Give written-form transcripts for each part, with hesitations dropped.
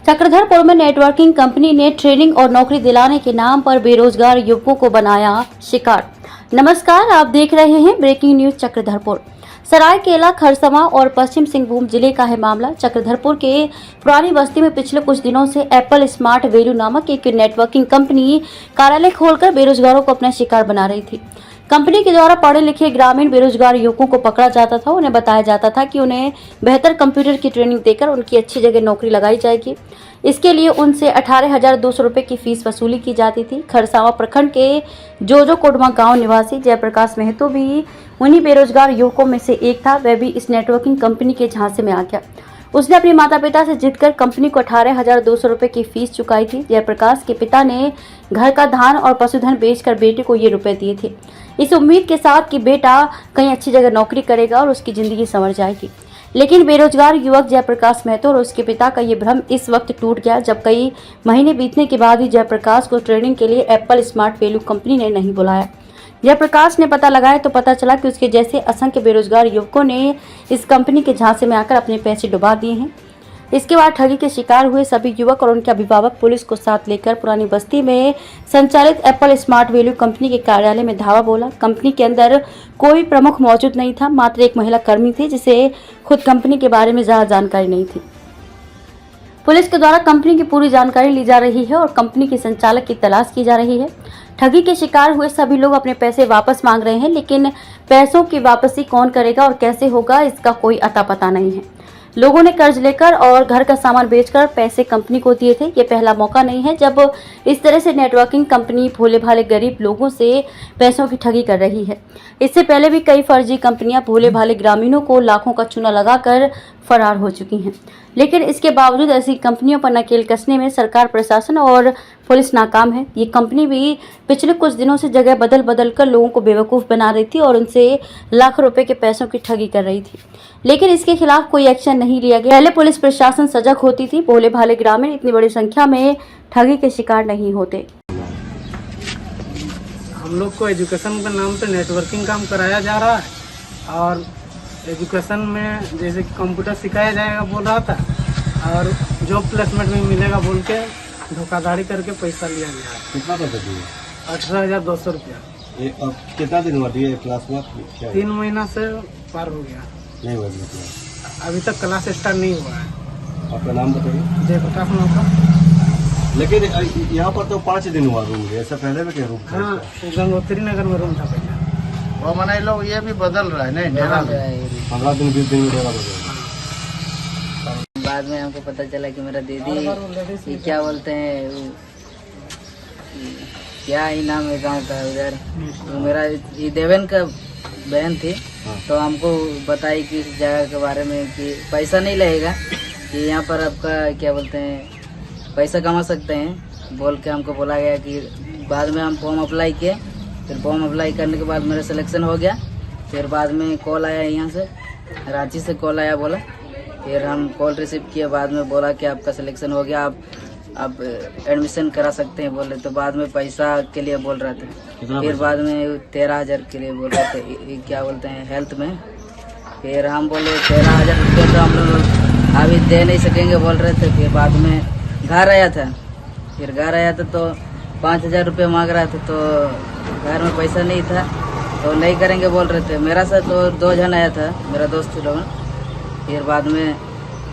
चक्रधरपुर में networking company ने training और नौकरी दिलाने के नाम पर बेरोजगार युवकों को बनाया शिकार। नमस्कार, आप देख रहे हैं ब्रेकिंग न्यूज चक्रधरपुर। सरायकेला, खरसवां और पश्चिम सिंहभूम जिले का है मामला। चक्रधरपुर के पुरानी बस्ती में पिछले कुछ दिनों से एप्पल स्मार्ट वैल्यू नामक एक नेटवर्किंग कंपनी कार्यालय खोलकर बेरोजगारों को अपना शिकार बना रही थी। कंपनी के द्वारा पढ़े लिखे ग्रामीण बेरोजगार युवकों को पकड़ा जाता था। उन्हें बताया जाता था कि उन्हें बेहतर कंप्यूटर की ट्रेनिंग देकर उनकी अच्छी जगह नौकरी लगाई जाएगी। इसके लिए उनसे 18,200 रुपये की फीस वसूली की जाती थी। खरसावां प्रखंड के जोजो कोडमा गांव निवासी जयप्रकाश महतो भी उन्हीं बेरोजगार युवकों में से एक था। वह भी इस नेटवर्किंग कंपनी के झांसे में आ गया। उसने अपने माता पिता से जिद कर कंपनी को 18,200 रुपये की फीस चुकाई थी। जयप्रकाश के पिता ने घर का धान और पशुधन बेचकर बेटे को ये रुपए दिए थे, इस उम्मीद के साथ कि बेटा कहीं अच्छी जगह नौकरी करेगा और उसकी जिंदगी संवर जाएगी। लेकिन बेरोजगार युवक जयप्रकाश महतो और उसके पिता का ये भ्रम इस वक्त टूट गया जब कई महीने बीतने के बाद ही जयप्रकाश को ट्रेनिंग के लिए एप्पल स्मार्ट वैल्यू कंपनी ने नहीं बुलाया। जयप्रकाश ने पता लगाया तो पता चला कि उसके जैसे असंख्य बेरोजगार युवकों ने इस कंपनी के झांसे में आकर अपने पैसे डुबा दिए हैं। इसके बाद ठगी के शिकार हुए सभी युवक और उनके अभिभावक पुलिस को साथ लेकर पुरानी बस्ती में संचालित एप्पल स्मार्ट वैल्यू कंपनी के कार्यालय में धावा बोला। कंपनी के अंदर कोई प्रमुख मौजूद नहीं था, मात्र एक महिला कर्मी थी जिसे खुद कंपनी के बारे में ज्यादा जानकारी नहीं थी। पुलिस के द्वारा कंपनी की पूरी जानकारी ली जा रही है और कंपनी के संचालक की तलाश की जा रही है। ठगी के शिकार हुए सभी लोग अपने पैसे वापस मांग रहे हैं, लेकिन पैसों की वापसी कौन करेगा और कैसे होगा, इसका कोई अता पता नहीं है। लोगों ने कर्ज लेकर और घर का सामान बेचकर पैसे कंपनी को दिए थे। ये पहला मौका नहीं है जब इस तरह से नेटवर्किंग कंपनी भोले भाले गरीब लोगों से पैसों की ठगी कर रही है। इससे पहले भी कई फर्जी कंपनियां भोले भाले ग्रामीणों को लाखों का चूना लगाकर फरार हो चुकी हैं। लेकिन इसके बावजूद ऐसी कंपनियों पर नकेल कसने में सरकार, प्रशासन और पुलिस नाकाम है। ये कंपनी भी पिछले कुछ दिनों से जगह बदल बदल कर लोगों को बेवकूफ़ बना रही थी और उनसे लाखों रुपए के पैसों की ठगी कर रही थी, लेकिन इसके खिलाफ कोई एक्शन नहीं लिया गया। पहले पुलिस प्रशासन सजग होती थी, भोले भाले ग्रामीण इतनी बड़ी संख्या में ठगी के शिकार नहीं होते। हम लोग को एजुकेशन के नाम पे नेटवर्किंग काम कराया जा रहा है और एजुकेशन में जैसे कि कंप्यूटर सिखाया जाएगा बोल रहा था और जॉब प्लेसमेंट भी मिलेगा बोल के धोखाधड़ी करके पैसा लिया गया है। कितना पैसा दिए? 18,200 रुपया। ये अब कितना दिन हुआ दिए क्लास में? 3 महीना से पार हो गया, नहीं हुआ क्लास? अभी तक क्लास स्टार्ट नहीं हुआ है। आपका नाम बताइए। जयप्रकाश महतो। लेकिन यहाँ पर तो 5 दिन हुआ रूम, ऐसा पहले भी क्या रूम था? हाँ, गंगोत्री नगर में रूम था पहले। वो मना लोग ये भी बदल रहा है, नहीं डेरा 15 दिन 20 दिन में डेरा बदल। बाद में हमको पता चला कि मेरा दीदी ये क्या बोलते हैं, क्या ही नाम है गांव का उधर, तो मेरा ये देवेन का बहन थी। तो हमको बताई कि इस जगह के बारे में कि पैसा नहीं लगेगा, कि यहाँ पर आपका क्या बोलते हैं पैसा कमा सकते हैं बोल के हमको बोला गया। कि बाद में हम फॉर्म अप्लाई किए, फिर फॉर्म अप्लाई करने के बाद मेरा सिलेक्शन हो गया। फिर बाद में कॉल आया, यहाँ से रांची से कॉल आया, बोला। फिर हम कॉल रिसीव किए, बाद में बोला कि आपका सिलेक्शन हो गया, आप एडमिशन करा सकते हैं बोले। तो बाद में पैसा के लिए बोल रहे थे, फिर बाद में 13,000 के लिए बोल रहे थे, क्या बोलते हैं हेल्थ में। फिर हम बोले 13,000 रुपये तो हम लोग अभी दे नहीं सकेंगे बोल रहे थे। फिर बाद में घर आया था, फिर घर आया था तो 5,000 रुपये मांग रहा था, तो घर में पैसा नहीं था तो नहीं करेंगे बोल रहे थे। मेरा साथ तो 2 जन आया था, मेरा दोस्त लोग। फिर बाद में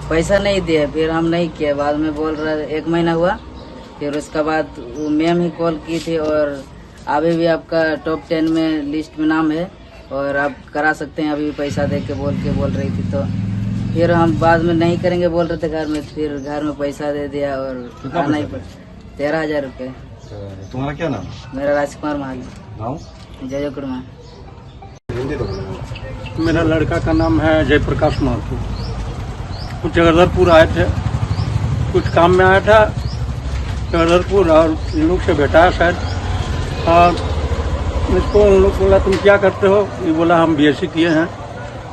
पैसा नहीं दिए, फिर हम नहीं किए। बाद में बोल रहे 1 महीना हुआ, फिर उसके बाद मैम ही कॉल की थी और अभी भी आपका टॉप 10 में लिस्ट में नाम है और आप करा सकते हैं अभी भी पैसा दे के बोल रही थी। तो फिर हम बाद में नहीं करेंगे बोल रहे थे घर में, फिर घर में पैसा दे दिया और आना ही पड़ा। 13,000 रुपये। तुम्हारा क्या नाम? मेरा राजकुमार महाली, गाँव जय कुर्मा। मेरा लड़का का नाम है जयप्रकाश महतो। कुछ चक्रधरपुर आए थे, कुछ काम में आया था चक्रधरपुर और इन लोग से भेटा है शायद। और इसको उन लोग बोला तुम क्या करते हो? ये बोला हम BSc किए हैं।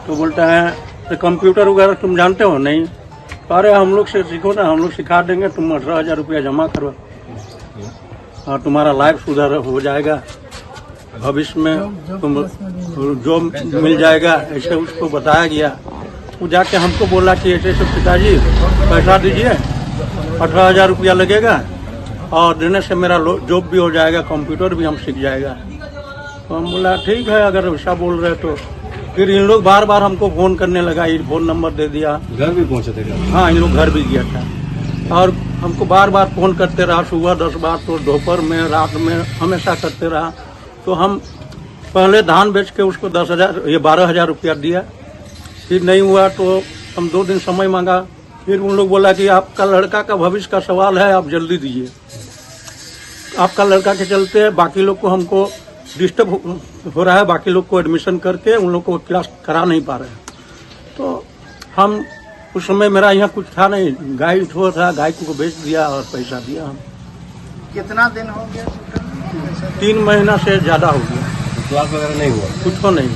तो बोलता है तो कंप्यूटर वगैरह तुम जानते हो? नहीं। अरे हम लोग से सीखो ना, हम लोग सिखा देंगे, तुम 18,000 रुपया जमा करो और तुम्हारा लाइफ सुधार हो जाएगा, भविष्य में तुम जॉब मिल जाएगा, ऐसे उसको बताया गया। वो जाके हमको बोला कि ऐसे पिताजी पैसा दीजिए 18,000 रुपया लगेगा और देने से मेरा जॉब भी हो जाएगा, कंप्यूटर भी हम सीख जाएगा। तो हम बोला ठीक है, अगर वैसा बोल रहे तो। फिर इन लोग बार बार हमको फोन करने लगा, ये फोन नंबर दे दिया। घर भी पहुंचे थे क्या? हाँ, इन लोग घर भी गया था और हमको बार बार फोन करते रहा, सुबह 10 बार, तो दोपहर में, रात में, हमेशा करते रहा। तो हम पहले धान बेच के उसको 12,000 रुपया दिया। फिर नहीं हुआ तो हम 2 दिन समय मांगा। फिर उन लोग बोला कि आपका लड़का का भविष्य का सवाल है, आप जल्दी दीजिए। आपका लड़का के चलते बाकी लोग को हमको डिस्टर्ब हो रहा है, बाकी लोग को एडमिशन करके उन लोग को क्लास करा नहीं पा रहे हैं। तो हम उस समय मेरा यहाँ कुछ था नहीं, गाय ठो था, गाय को बेच दिया और पैसा दिया। हम कितना दिन हो गया? 3 महीना से ज्यादा हो गया, क्लास वगैरह नहीं हुआ? कुछ तो नहीं।